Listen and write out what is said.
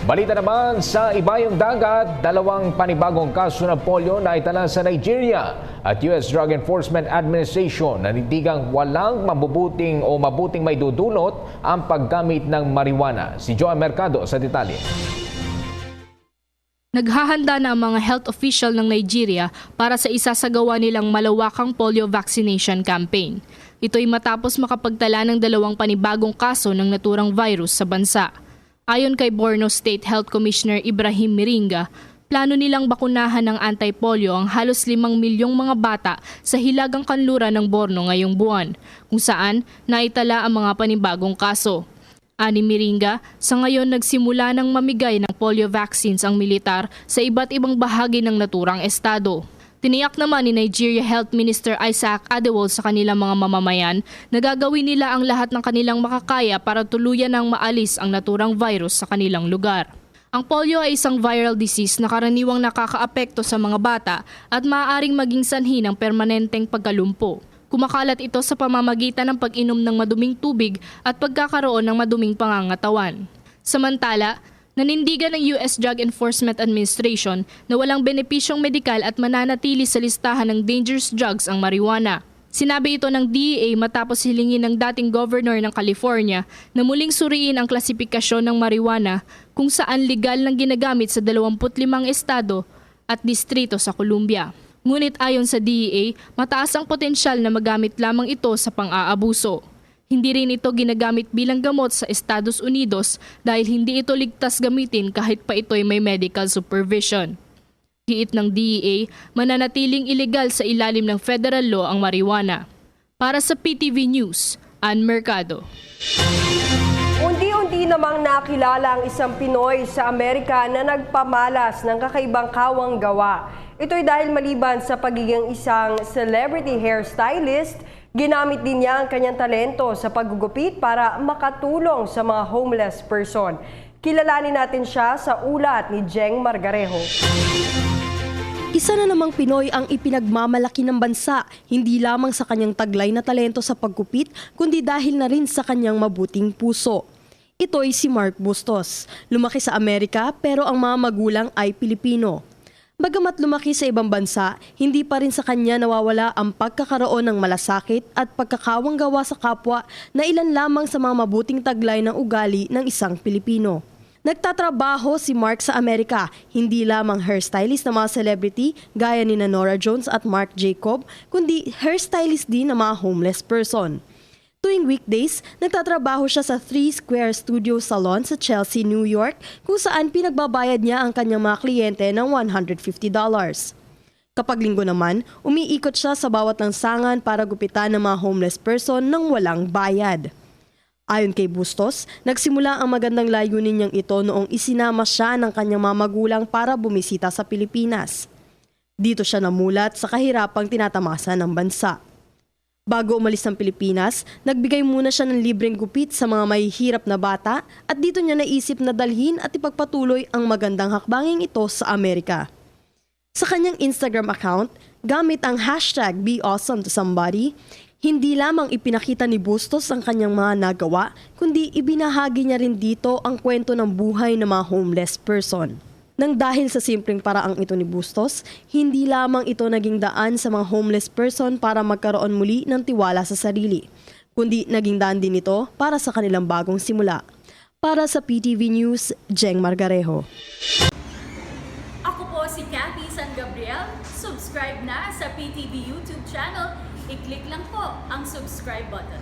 Balita naman sa ibayong dagat, dalawang panibagong kaso ng polio na itala sa Nigeria at US Drug Enforcement Administration nanindigang walang mabuting may dudulot ang paggamit ng marijuana. Si Joan Mercado sa detalye. Naghahanda na ang mga health official ng Nigeria para sa isasagawa nilang malawakang polio vaccination campaign. Ito'y matapos makapagtala ng dalawang panibagong kaso ng naturang virus sa bansa. Ayon kay Borno State Health Commissioner Ibrahim Miringa, plano nilang bakunahan ng anti-polio ang halos 5 milyong mga bata sa hilagang kanluran ng Borno ngayong buwan, kung saan naitala ang mga panibagong kaso. Ani Miringa, sa ngayon nagsimula ng mamigay ng polio vaccines ang militar sa iba't ibang bahagi ng naturang estado. Tiniyak naman ni Nigeria Health Minister Isaac Adewole sa kanilang mga mamamayan na gagawin nila ang lahat ng kanilang makakaya para tuluyan ng maalis ang naturang virus sa kanilang lugar. Ang polio ay isang viral disease na karaniwang nakakaapekto sa mga bata at maaaring maging sanhi ng permanenteng pagkalumpo. Kumakalat ito sa pamamagitan ng pag-inom ng maduming tubig at pagkakaroon ng maduming pangangatawan. Samantala, nanindigan ng US Drug Enforcement Administration na walang benepisyong medikal at mananatili sa listahan ng dangerous drugs ang marijuana. Sinabi ito ng DEA matapos hilingin ng dating governor ng California na muling suriin ang klasifikasyon ng marijuana kung saan legal nang ginagamit sa 25 estado at distrito sa Colombia. Ngunit ayon sa DEA, mataas ang potensyal na magamit lamang ito sa pang-aabuso. Hindi rin ito ginagamit bilang gamot sa Estados Unidos dahil hindi ito ligtas gamitin kahit pa ito'y may medical supervision. Giit ng DEA, mananatiling ilegal sa ilalim ng federal law ang marijuana. Para sa PTV News, Ann Mercado. Unti-unti namang nakilala ang isang Pinoy sa Amerika na nagpamalas ng kakaibang kawang gawa. Ito'y dahil maliban sa pagiging isang celebrity hairstylist, ginamit din niya ang kanyang talento sa paggugupit para makatulong sa mga homeless person. Kilalanin natin siya sa ulat ni Jeng Margarejo. Isa na namang Pinoy ang ipinagmamalaki ng bansa, hindi lamang sa kanyang taglay na talento sa paggupit, kundi dahil na rin sa kanyang mabuting puso. Ito'y si Mark Bustos. Lumaki sa Amerika pero ang mga magulang ay Pilipino. Bagamat lumaki sa ibang bansa, hindi pa rin sa kanya nawawala ang pagkakaroon ng malasakit at pagkakawang gawa sa kapwa na ilan lamang sa mga mabuting taglay ng ugali ng isang Pilipino. Nagtatrabaho si Mark sa Amerika, hindi lamang hairstylist ng mga celebrity gaya ni Nora Jones at Marc Jacob, kundi hairstylist din ng mga homeless person. Tuwing weekdays, nagtatrabaho siya sa 3 Square Studio Salon sa Chelsea, New York, kung saan pinagbabayad niya ang kanyang mga kliyente ng $150. Kapag linggo naman, umiikot siya sa bawat lansangan para gupitan ng mga homeless person ng walang bayad. Ayon kay Bustos, nagsimula ang magandang layunin niyang ito noong isinama siya ng kanyang mga magulang para bumisita sa Pilipinas. Dito siya namulat sa kahirapang tinatamasa ng bansa. Bago umalis ng Pilipinas, nagbigay muna siya ng libreng gupit sa mga mahihirap na bata at dito niya naisip na dalhin at ipagpatuloy ang magandang hakbanging ito sa Amerika. Sa kanyang Instagram account, gamit ang hashtag #BeAwesomeToSomebody, hindi lamang ipinakita ni Bustos ang kanyang mga nagawa, kundi ibinahagi niya rin dito ang kwento ng buhay ng mga homeless person. Nang dahil sa simpleng paraang ito ni Bustos, hindi lamang ito naging daan sa mga homeless person para magkaroon muli ng tiwala sa sarili, kundi naging daan din ito para sa kanilang bagong simula. Para sa PTV News, Jeng Margarejo. Ako po si Cathy San Gabriel. Subscribe na sa PTV YouTube channel. I-click lang po ang subscribe button.